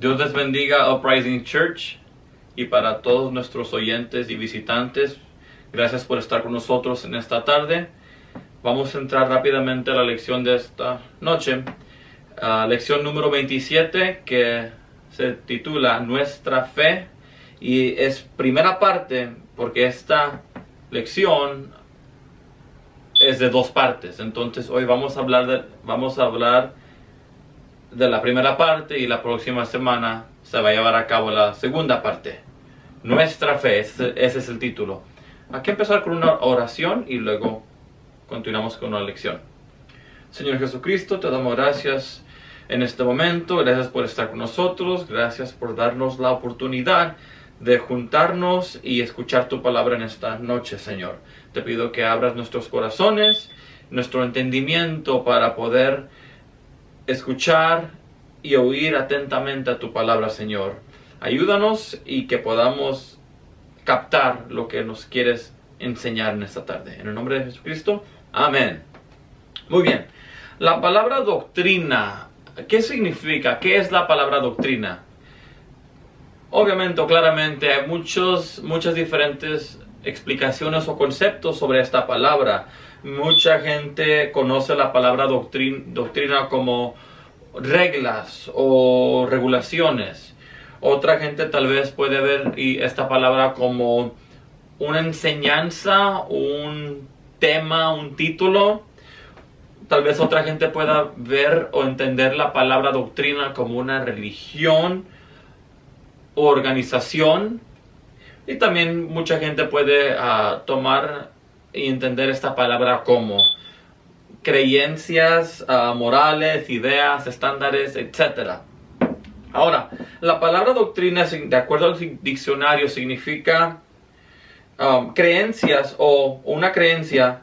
Dios les bendiga, Uprising Church, y para todos nuestros oyentes y visitantes, gracias por estar con nosotros en esta tarde. Vamos a entrar rápidamente a la lección de esta noche, lección número 27, que se titula Nuestra Fe, y es primera parte porque esta lección es de dos partes. Entonces hoy vamos a hablar de la primera parte, y la próxima semana se va a llevar a cabo la segunda parte. Nuestra fe, ese es el título. Hay que empezar con una oración y luego continuamos con la lección. Señor Jesucristo, te damos gracias en este momento. Gracias por estar con nosotros. Gracias por darnos la oportunidad de juntarnos y escuchar tu palabra en esta noche, Señor. Te pido que abras nuestros corazones, nuestro entendimiento para poder escuchar y oír atentamente a tu palabra, Señor. Ayúdanos y que podamos captar lo que nos quieres enseñar en esta tarde. En el nombre de Jesucristo, amén. Muy bien. La palabra doctrina, ¿qué significa? ¿Qué es la palabra doctrina? Obviamente, claramente, hay muchas diferentes explicaciones o conceptos sobre esta palabra. Mucha gente conoce la palabra doctrina como reglas o regulaciones. Otra gente tal vez puede ver esta palabra como una enseñanza, un tema, un título. Tal vez otra gente pueda ver o entender la palabra doctrina como una religión o organización. Y también mucha gente puede tomar y entender esta palabra como creencias morales, ideas, estándares, etc. Ahora, la palabra doctrina, de acuerdo al diccionario, significa creencias o una creencia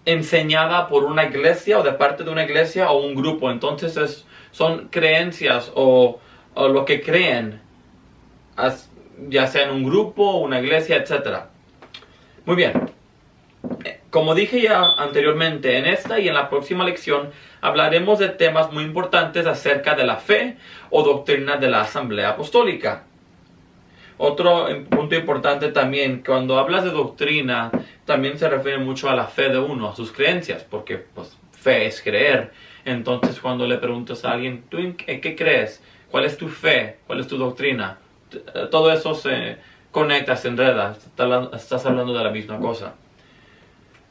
enseñada por una iglesia o de parte de una iglesia o un grupo. Entonces son creencias o lo que creen, ya sea en un grupo, una iglesia, etc. Muy bien. Como dije ya anteriormente, en esta y en la próxima lección hablaremos de temas muy importantes acerca de la fe o doctrina de la Asamblea Apostólica. Otro punto importante también, cuando hablas de doctrina, también se refiere mucho a la fe de uno, a sus creencias, porque pues, fe es creer. Entonces, cuando le preguntas a alguien, ¿tú en qué crees? ¿Cuál es tu fe? ¿Cuál es tu doctrina? Todo eso se conecta, se enreda. Estás hablando de la misma cosa.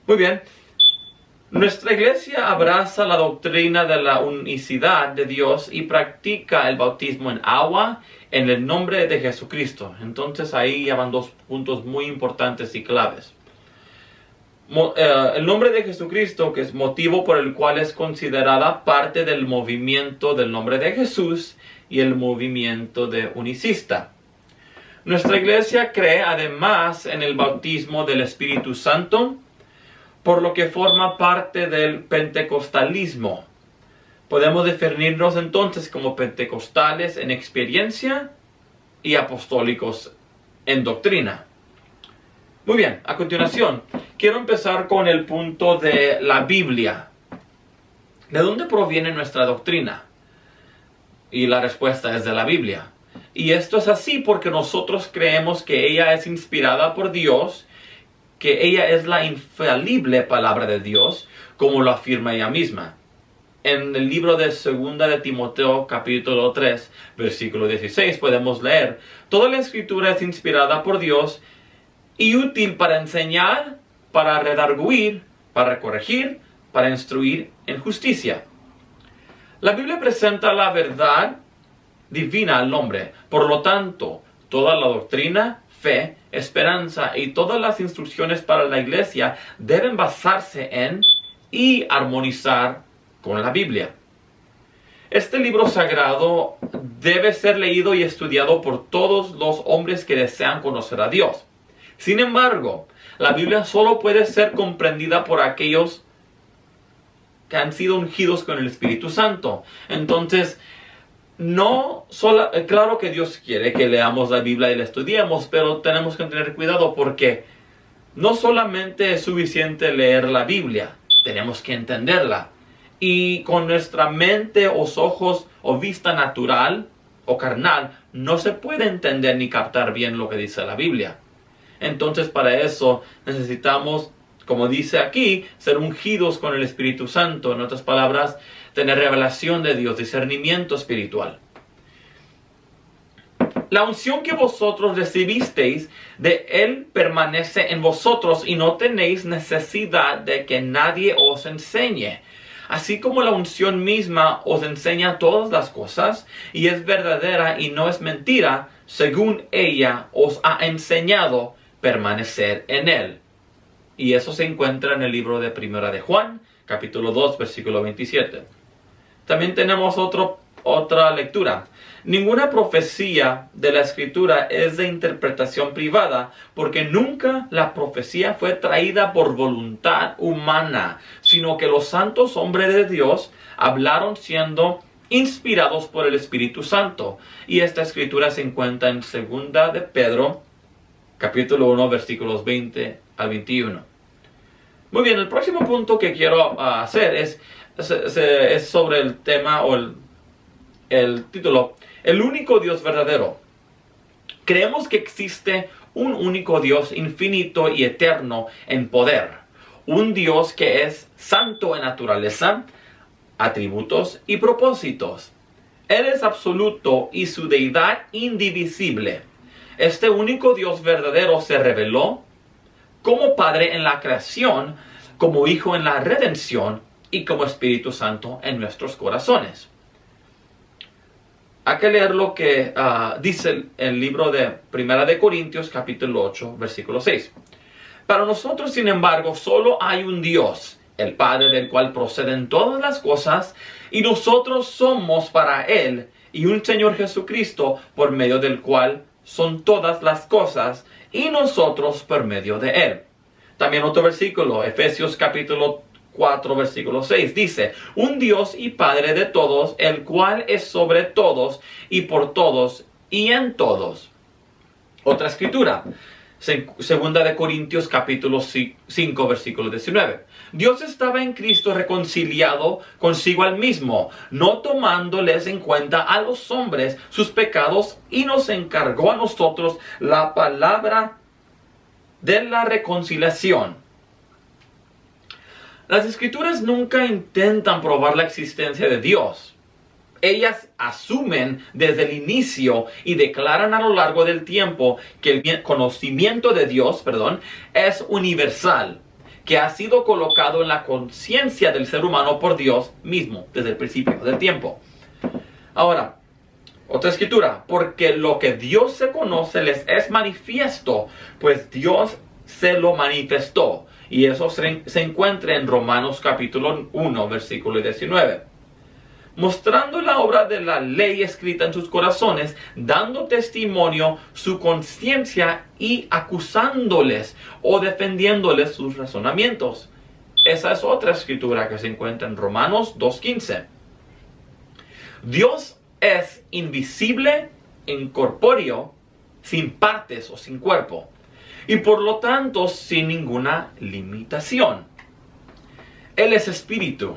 Muy bien. Nuestra iglesia abraza la doctrina de la unicidad de Dios y practica el bautismo en agua en el nombre de Jesucristo. Entonces ahí ya van dos puntos muy importantes y claves. El nombre de Jesucristo, que es motivo por el cual es considerada parte del movimiento del nombre de Jesús y el movimiento de unicista. Nuestra iglesia cree además en el bautismo del Espíritu Santo, por lo que forma parte del pentecostalismo. Podemos definirnos entonces como pentecostales en experiencia y apostólicos en doctrina. Muy bien, a continuación, quiero empezar con el punto de la Biblia. ¿De dónde proviene nuestra doctrina? Y la respuesta es de la Biblia. Y esto es así porque nosotros creemos que ella es inspirada por Dios, que ella es la infalible palabra de Dios, como lo afirma ella misma. En el libro de 2 de Timoteo, capítulo 3, versículo 16, podemos leer: toda la escritura es inspirada por Dios y útil para enseñar, para redarguir, para corregir, para instruir en justicia. La Biblia presenta la verdad divina al hombre. Por lo tanto, toda la doctrina, fe, esperanza y todas las instrucciones para la iglesia deben basarse en y armonizar con la Biblia. Este libro sagrado debe ser leído y estudiado por todos los hombres que desean conocer a Dios. Sin embargo, la Biblia solo puede ser comprendida por aquellos que han sido ungidos con el Espíritu Santo. Entonces, claro que Dios quiere que leamos la Biblia y la estudiemos, pero tenemos que tener cuidado porque no solamente es suficiente leer la Biblia, tenemos que entenderla. Y con nuestra mente o ojos o vista natural o carnal, no se puede entender ni captar bien lo que dice la Biblia. Entonces, para eso necesitamos, como dice aquí, ser ungidos con el Espíritu Santo. En otras palabras, tener revelación de Dios, discernimiento espiritual. La unción que vosotros recibisteis de Él permanece en vosotros y no tenéis necesidad de que nadie os enseñe. Así como la unción misma os enseña todas las cosas y es verdadera y no es mentira, según ella os ha enseñado permanecer en Él. Y eso se encuentra en el libro de Primera de Juan, capítulo 2, versículo 27. También tenemos otra lectura. Ninguna profecía de la Escritura es de interpretación privada, porque nunca la profecía fue traída por voluntad humana, sino que los santos hombres de Dios hablaron siendo inspirados por el Espíritu Santo. Y esta Escritura se encuentra en 2 de Pedro, capítulo 1, versículos 20 al 21. Muy bien, el próximo punto que quiero hacer es sobre el tema o el título, el único Dios verdadero. Creemos que existe un único Dios infinito y eterno en poder. Un Dios que es santo en naturaleza, atributos y propósitos. Él es absoluto y su deidad indivisible. Este único Dios verdadero se reveló como Padre en la creación, como Hijo en la redención y como Espíritu Santo en nuestros corazones. Hay que leer lo que dice el libro de Primera de Corintios, capítulo 8, versículo 6. Para nosotros, sin embargo, solo hay un Dios, el Padre del cual proceden todas las cosas, y nosotros somos para Él, y un Señor Jesucristo, por medio del cual son todas las cosas, y nosotros por medio de Él. También otro versículo, Efesios capítulo 4, versículo 6, dice, un Dios y Padre de todos, el cual es sobre todos y por todos y en todos. Otra escritura, 2 de Corintios capítulo 5, versículo 19. Dios estaba en Cristo reconciliado consigo al mismo, no tomándoles en cuenta a los hombres sus pecados, y nos encargó a nosotros la palabra de la reconciliación. Las Escrituras nunca intentan probar la existencia de Dios. Ellas asumen desde el inicio y declaran a lo largo del tiempo que el conocimiento de Dios, es universal, que ha sido colocado en la conciencia del ser humano por Dios mismo desde el principio del tiempo. Ahora, otra escritura, porque lo que Dios se conoce les es manifiesto, pues Dios se lo manifestó. Y eso se encuentra en Romanos capítulo 1, versículo 19. Mostrando la obra de la ley escrita en sus corazones, dando testimonio su conciencia y acusándoles o defendiéndoles sus razonamientos. Esa es otra escritura que se encuentra en Romanos 2:15. Dios es invisible, incorpóreo, sin partes o sin cuerpo, y por lo tanto sin ninguna limitación. Él es espíritu,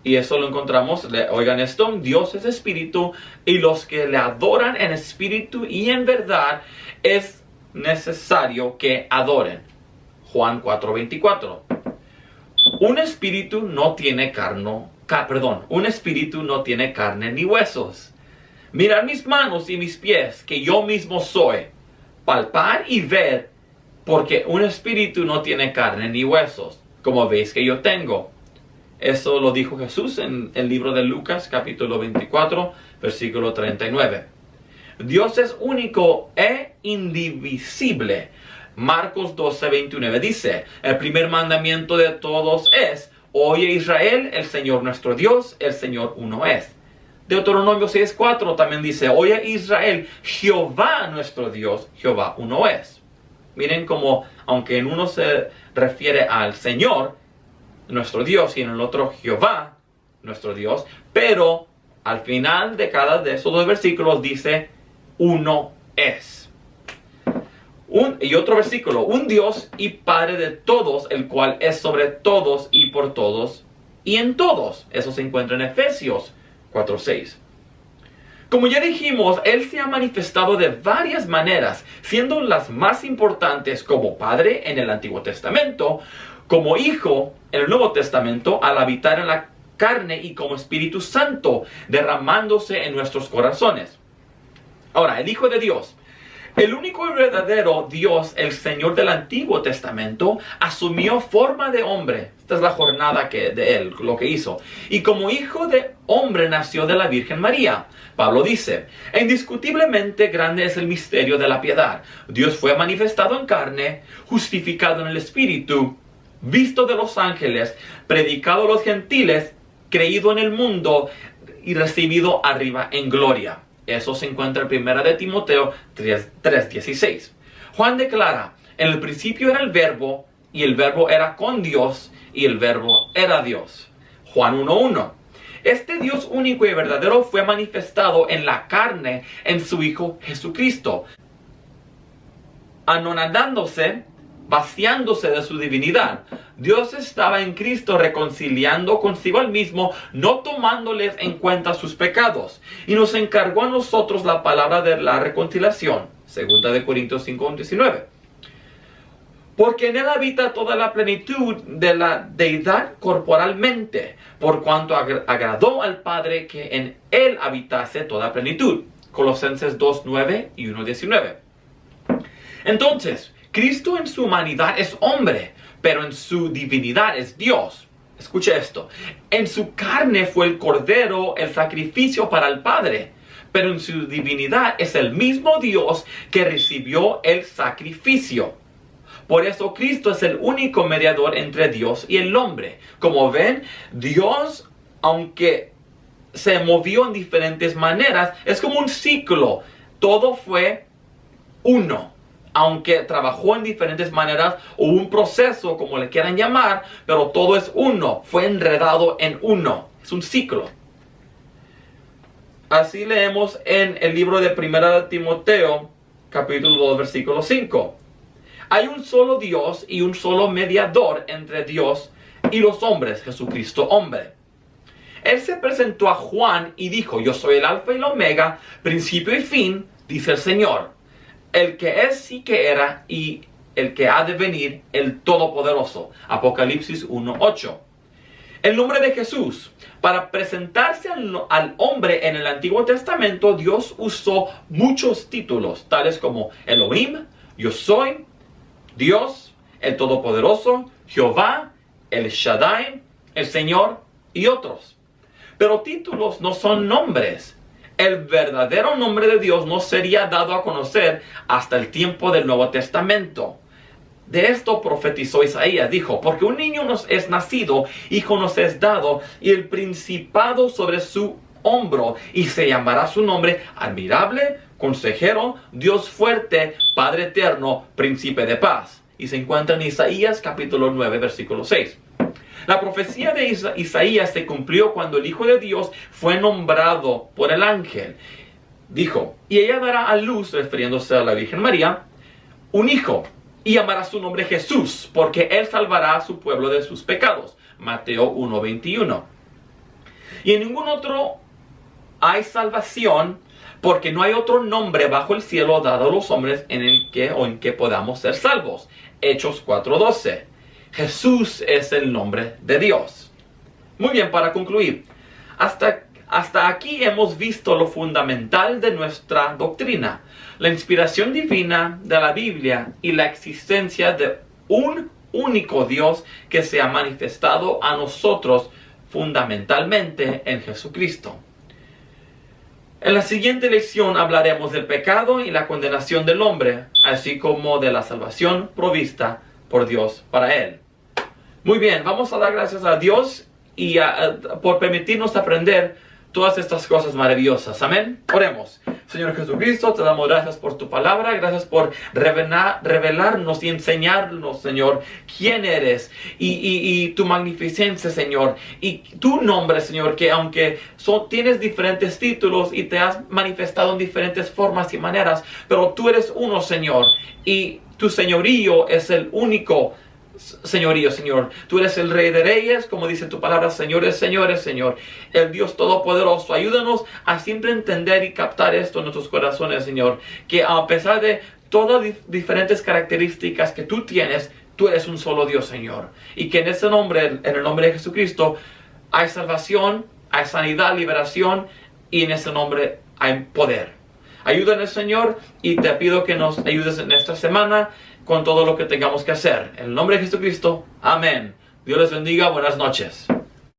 y eso lo encontramos, oigan esto, Dios es espíritu, y los que le adoran en espíritu y en verdad es necesario que adoren. Juan 4:24. Un espíritu no tiene carne ni huesos. Mirad mis manos y mis pies, que yo mismo soy. Palpar y ver, porque un espíritu no tiene carne ni huesos, como veis que yo tengo. Eso lo dijo Jesús en el libro de Lucas, capítulo 24, versículo 39. Dios es único e indivisible. Marcos 12:29 dice, el primer mandamiento de todos es, oye Israel, el Señor nuestro Dios, el Señor uno es. Deuteronomio 6:4 también dice, oye Israel, Jehová nuestro Dios, Jehová uno es. Miren cómo, aunque en uno se refiere al Señor, nuestro Dios, y en el otro Jehová, nuestro Dios, pero al final de cada de esos dos versículos dice, uno es. Y otro versículo, un Dios y Padre de todos, el cual es sobre todos y por todos y en todos. Eso se encuentra en Efesios 4:6. Como ya dijimos, Él se ha manifestado de varias maneras, siendo las más importantes como Padre en el Antiguo Testamento, como Hijo en el Nuevo Testamento al habitar en la carne y como Espíritu Santo derramándose en nuestros corazones. Ahora, el Hijo de Dios, el único y verdadero Dios, el Señor del Antiguo Testamento, asumió forma de hombre. Esta es la jornada de Él, lo que hizo. Y como hijo de hombre nació de la Virgen María. Pablo dice, indiscutiblemente grande es el misterio de la piedad. Dios fue manifestado en carne, justificado en el Espíritu, visto de los ángeles, predicado a los gentiles, creído en el mundo y recibido arriba en gloria. Eso se encuentra en 1 de Timoteo 3:16. Juan declara, en el principio era el verbo, y el verbo era con Dios, y el verbo era Dios. Juan 1:1. Este Dios único y verdadero fue manifestado en la carne en su Hijo Jesucristo, anonadándose, vaciándose de su divinidad. Dios estaba en Cristo reconciliando consigo al mismo, no tomándoles en cuenta sus pecados, y nos encargó a nosotros la palabra de la reconciliación. 2 de Corintios 5:19. Porque en Él habita toda la plenitud de la deidad corporalmente, por cuanto agradó al Padre que en Él habitase toda plenitud. Colosenses 2:9 y 1:19. Entonces, Cristo en su humanidad es hombre, pero en su divinidad es Dios. Escuche esto. En su carne fue el cordero, el sacrificio para el Padre, pero en su divinidad es el mismo Dios que recibió el sacrificio. Por eso Cristo es el único mediador entre Dios y el hombre. Como ven, Dios, aunque se movió en diferentes maneras, es como un ciclo. Todo fue uno. Aunque trabajó en diferentes maneras, o un proceso, como le quieran llamar, pero todo es uno, fue enredado en uno, es un ciclo. Así leemos en el libro de 1 de Timoteo, capítulo 2, versículo 5. Hay un solo Dios y un solo mediador entre Dios y los hombres, Jesucristo hombre. Él se presentó a Juan y dijo, yo soy el alfa y el omega, principio y fin, dice el Señor, el que es y que era y el que ha de venir, el Todopoderoso. Apocalipsis 1:8. El nombre de Jesús. Para presentarse al hombre en el Antiguo Testamento, Dios usó muchos títulos, tales como Elohim, yo soy, Dios, el Todopoderoso, Jehová, el Shaddai, el Señor y otros. Pero títulos no son nombres. El verdadero nombre de Dios no sería dado a conocer hasta el tiempo del Nuevo Testamento. De esto profetizó Isaías, dijo, porque un niño nos es nacido, hijo nos es dado, y el principado sobre su hombro, y se llamará su nombre admirable, consejero, Dios fuerte, Padre eterno, príncipe de paz. Y se encuentra en Isaías capítulo 9, versículo 6. La profecía de Isaías se cumplió cuando el Hijo de Dios fue nombrado por el ángel. Dijo, y ella dará a luz, refiriéndose a la Virgen María, un hijo, y llamará su nombre Jesús, porque él salvará a su pueblo de sus pecados. Mateo 1:21. Y en ningún otro hay salvación, porque no hay otro nombre bajo el cielo dado a los hombres en que podamos ser salvos. Hechos 4:12. Jesús es el nombre de Dios. Muy bien, para concluir, hasta aquí hemos visto lo fundamental de nuestra doctrina, la inspiración divina de la Biblia y la existencia de un único Dios que se ha manifestado a nosotros fundamentalmente en Jesucristo. En la siguiente lección hablaremos del pecado y la condenación del hombre, así como de la salvación provista por Dios para él. Muy bien, vamos a dar gracias a Dios y por permitirnos aprender todas estas cosas maravillosas. Amén. Oremos. Señor Jesucristo, te damos gracias por tu palabra, gracias por revelarnos y enseñarnos, Señor, quién eres y tu magnificencia, Señor, y tu nombre, Señor, que aunque tienes diferentes títulos y te has manifestado en diferentes formas y maneras, pero tú eres uno, Señor, y tu señorío es el único señorío, Señor. Tú eres el Rey de Reyes, como dice tu palabra, señores, señores, Señor. El Dios Todopoderoso. Ayúdanos a siempre entender y captar esto en nuestros corazones, Señor. Que a pesar de todas diferentes características que tú tienes, tú eres un solo Dios, Señor. Y que en ese nombre, en el nombre de Jesucristo, hay salvación, hay sanidad, liberación, y en ese nombre hay poder. Ayúdanos, Señor, y te pido que nos ayudes en esta semana con todo lo que tengamos que hacer. En el nombre de Jesucristo, amén. Dios les bendiga, buenas noches.